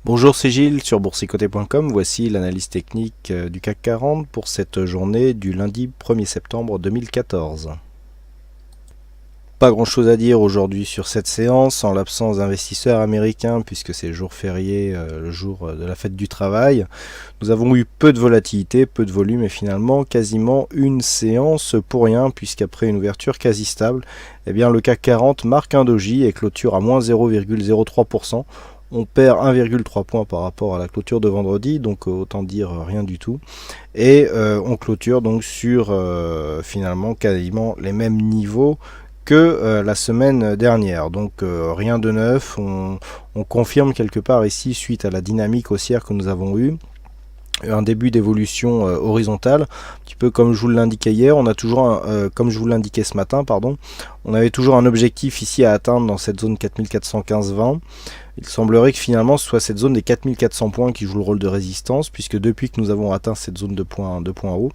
Bonjour, c'est Gilles sur boursicoté.com. Voici l'analyse technique du CAC 40 pour cette journée du lundi 1er septembre 2014. Pas grand chose à dire aujourd'hui sur cette séance en l'absence d'investisseurs américains puisque c'est jour férié, le jour de la fête du travail. Nous avons eu peu de volatilité, peu de volume et finalement quasiment une séance pour rien puisqu'après une ouverture quasi stable, le CAC 40 marque un doji et clôture à moins 0,03%. On perd 1,3 points par rapport à la clôture de vendredi, donc autant dire rien du tout. Et on clôture donc sur finalement quasiment les mêmes niveaux que la semaine dernière. Donc rien de neuf, on confirme quelque part ici suite à la dynamique haussière que nous avons eue. Un début d'évolution horizontale, un petit peu comme je vous l'indiquais hier, on a toujours comme je vous l'indiquais ce matin, on avait toujours un objectif ici à atteindre dans cette zone 4415-20. Il semblerait que finalement ce soit cette zone des 4400 points qui joue le rôle de résistance, puisque depuis que nous avons atteint cette zone de points haut,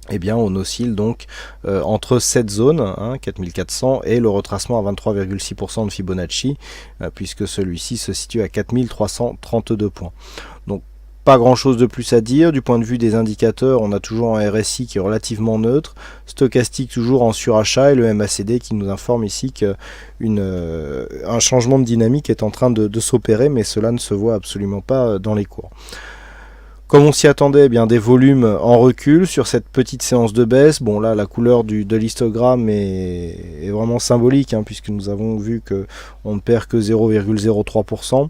on oscille donc entre cette zone, 4400, et le retracement à 23,6% de Fibonacci, puisque celui-ci se situe à 4332 points. Donc pas grand chose de plus à dire. Du point de vue des indicateurs, on a toujours un RSI qui est relativement neutre, stochastique toujours en surachat et le MACD qui nous informe ici qu'un changement de dynamique est en train de s'opérer, mais cela ne se voit absolument pas dans les cours. Comme on s'y attendait, des volumes en recul sur cette petite séance de baisse. Bon là, la couleur de l'histogramme est vraiment symbolique, puisque nous avons vu qu'on ne perd que 0,03%.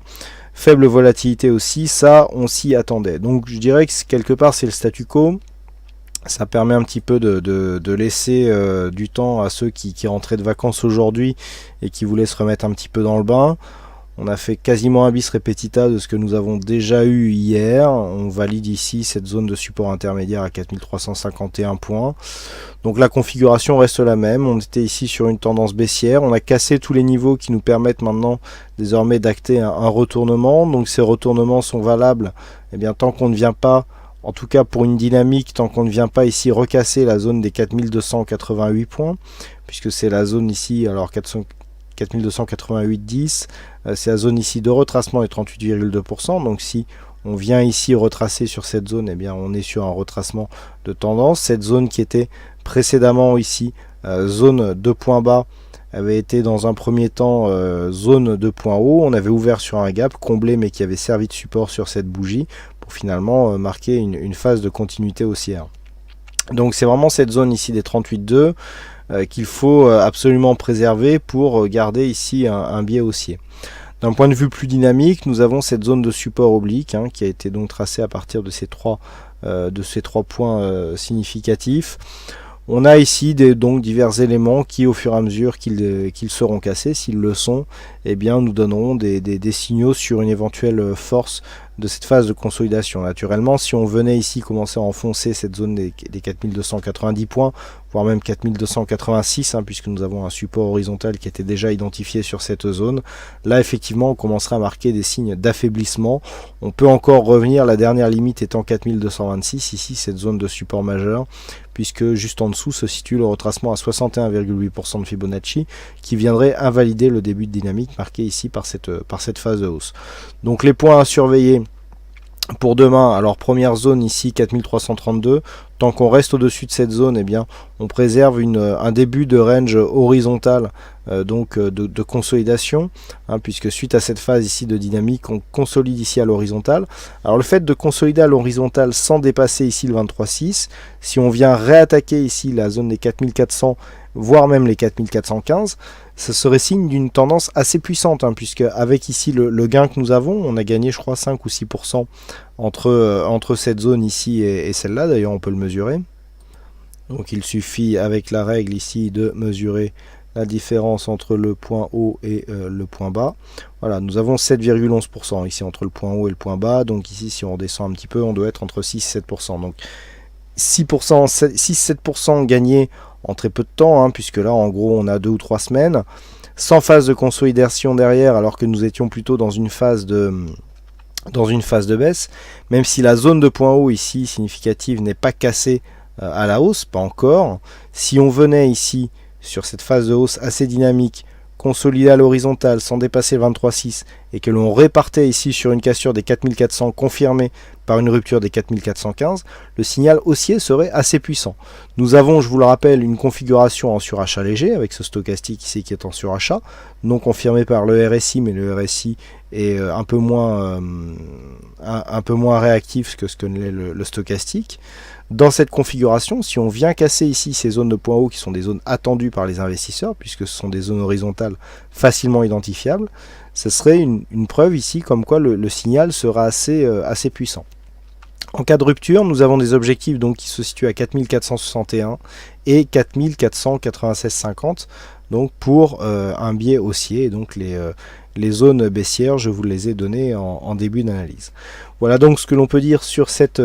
Faible volatilité aussi, ça on s'y attendait. Donc je dirais que quelque part c'est le statu quo. Ça permet un petit peu de laisser du temps à ceux qui rentraient de vacances aujourd'hui et qui voulaient se remettre un petit peu dans le bain. On a fait quasiment un bis repetita de ce que nous avons déjà eu hier. On valide ici cette zone de support intermédiaire à 4351 points. Donc la configuration reste la même. On était ici sur une tendance baissière. On a cassé tous les niveaux qui nous permettent maintenant désormais d'acter un retournement. Donc ces retournements sont valables tant qu'on ne vient pas, en tout cas pour une dynamique, tant qu'on ne vient pas ici recasser la zone des 4288 points, puisque c'est la zone ici, alors 4288,10, c'est la zone ici de retracement et 38,2%. Donc si on vient ici retracer sur cette zone, on est sur un retracement de tendance. Cette zone qui était précédemment ici zone de point bas avait été dans un premier temps zone de point haut. On avait ouvert sur un gap comblé mais qui avait servi de support sur cette bougie pour finalement marquer une phase de continuité haussière. Donc c'est vraiment cette zone ici des 38,2 qu'il faut absolument préserver pour garder ici un biais haussier. D'un point de vue plus dynamique, nous avons cette zone de support oblique qui a été donc tracée à partir de ces trois points significatifs. On a ici donc divers éléments qui, au fur et à mesure qu'ils seront cassés, s'ils le sont, nous donneront des signaux sur une éventuelle force de cette phase de consolidation. Naturellement, si on venait ici commencer à enfoncer cette zone des 4290 points, voire même 4286, puisque nous avons un support horizontal qui était déjà identifié sur cette zone, là effectivement on commencera à marquer des signes d'affaiblissement. On peut encore revenir, la dernière limite étant 4226, ici cette zone de support majeur, puisque juste en dessous se situe le retracement à 61,8% de Fibonacci, qui viendrait invalider le début de dynamique marqué ici par cette phase de hausse. Donc les points à surveiller pour demain, alors première zone ici 4332, tant qu'on reste au-dessus de cette zone, on préserve un début de range horizontal de consolidation, puisque suite à cette phase ici de dynamique, on consolide ici à l'horizontale. Alors le fait de consolider à l'horizontale sans dépasser ici le 23,6, si on vient réattaquer ici la zone des 4400, voire même les 4415, ça serait signe d'une tendance assez puissante, puisque avec ici le gain que nous avons, on a gagné je crois 5 ou 6% entre cette zone ici et celle-là, d'ailleurs on peut le mesurer. Donc il suffit avec la règle ici de mesurer la différence entre le point haut et le point bas. Voilà, nous avons 7,11% ici entre le point haut et le point bas, donc ici si on redescend un petit peu, on doit être entre 6 et 7%. Donc 6-7% gagnés en très peu de temps, puisque là en gros on a 2 ou 3 semaines, sans phase de consolidation derrière, alors que nous étions plutôt dans une phase de baisse, même si la zone de point haut ici significative n'est pas cassée à la hausse, pas encore. Si on venait ici sur cette phase de hausse assez dynamique consolidé à l'horizontale sans dépasser le 23,6 et que l'on répartait ici sur une cassure des 4400 confirmée par une rupture des 4415, le signal haussier serait assez puissant. Nous avons, je vous le rappelle, une configuration en surachat léger avec ce stochastique ici qui est en surachat, non confirmé par le RSI, mais le RSI est un peu moins réactif que ce que l'est le stochastique. Dans cette configuration, si on vient casser ici ces zones de point haut qui sont des zones attendues par les investisseurs, puisque ce sont des zones horizontales facilement identifiables, ce serait une preuve ici comme quoi le signal sera assez puissant. En cas de rupture, nous avons des objectifs donc qui se situent à 4461 et 4496,50 donc pour un biais haussier. Et donc les zones baissières, je vous les ai données en début d'analyse. Voilà donc ce que l'on peut dire sur cette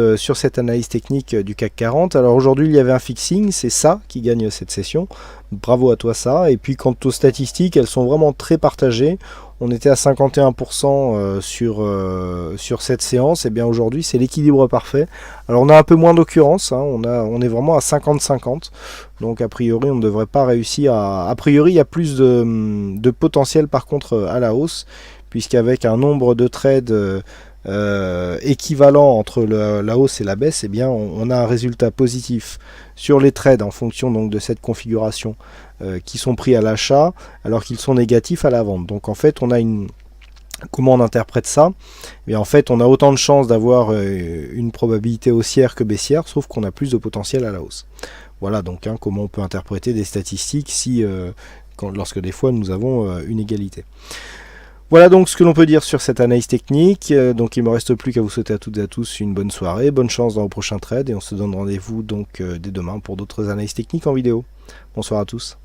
analyse technique du CAC 40. Alors aujourd'hui il y avait un fixing, c'est ça qui gagne cette session. Bravo à toi ça. Et puis quant aux statistiques, elles sont vraiment très partagées. On était à 51% sur cette séance, et bien aujourd'hui c'est l'équilibre parfait. Alors on a un peu moins d'occurrences, hein, on est vraiment à 50-50, donc a priori on ne devrait pas réussir a priori il y a plus de potentiel par contre à la hausse, puisqu'avec un nombre de trades équivalent entre la hausse et la baisse, eh bien on a un résultat positif sur les trades en fonction donc de cette configuration qui sont pris à l'achat alors qu'ils sont négatifs à la vente. Donc en fait on a comment on interprète ça? Eh bien en fait on a autant de chances d'avoir une probabilité haussière que baissière, sauf qu'on a plus de potentiel à la hausse. Voilà donc comment on peut interpréter des statistiques lorsque des fois nous avons une égalité. Voilà donc ce que l'on peut dire sur cette analyse technique. Donc il ne me reste plus qu'à vous souhaiter à toutes et à tous une bonne soirée, bonne chance dans vos prochains trades, et on se donne rendez-vous donc dès demain pour d'autres analyses techniques en vidéo. Bonsoir à tous.